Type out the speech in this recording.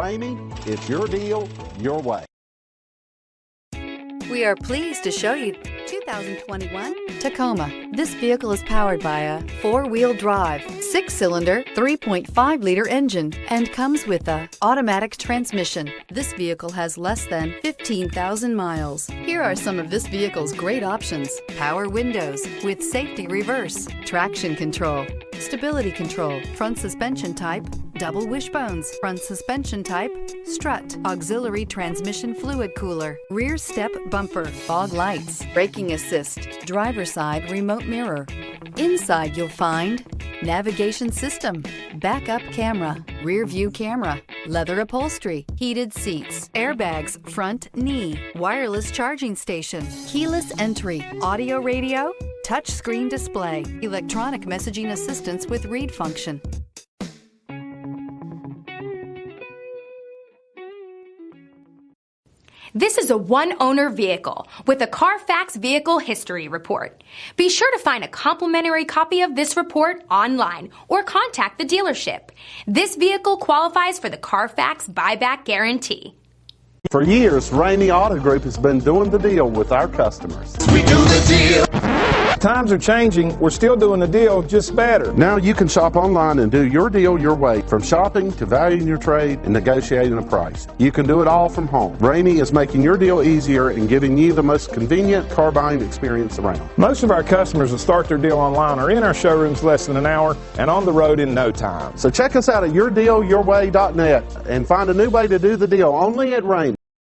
Ramey, it's your deal, your way. We are pleased to show you 2021 Tacoma. This vehicle is powered by a four-wheel drive, six-cylinder, 3.5-liter engine and comes with a automatic transmission. This vehicle has less than 15,000 miles. Here are some of this vehicle's great options: power windows with safety reverse, traction control, stability control, front suspension type, double wishbones, front suspension type, strut, auxiliary transmission fluid cooler, rear step bumper, fog lights, braking assist, driver's side remote mirror. Inside you'll find navigation system, backup camera, rear view camera, leather upholstery, heated seats, airbags, front knee, wireless charging station, keyless entry, audio radio, touchscreen display, electronic messaging assistance with read function. This is a one-owner vehicle with a Carfax Vehicle History Report. Be sure to find a complimentary copy of this report online or contact the dealership. This vehicle qualifies for the Carfax Buyback Guarantee. For years, Ramey Auto Group has been doing the deal with our customers. We do the deal. Times are changing. We're still doing the deal, just better. Now you can shop online and do your deal your way, from shopping to valuing your trade and negotiating a price. You can do it all from home. Ramey is making your deal easier and giving you the most convenient car buying experience around. Most of our customers that start their deal online are in our showrooms less than an hour and on the road in no time. So check us out at yourdealyourway.net and find a new way to do the deal only at Ramey.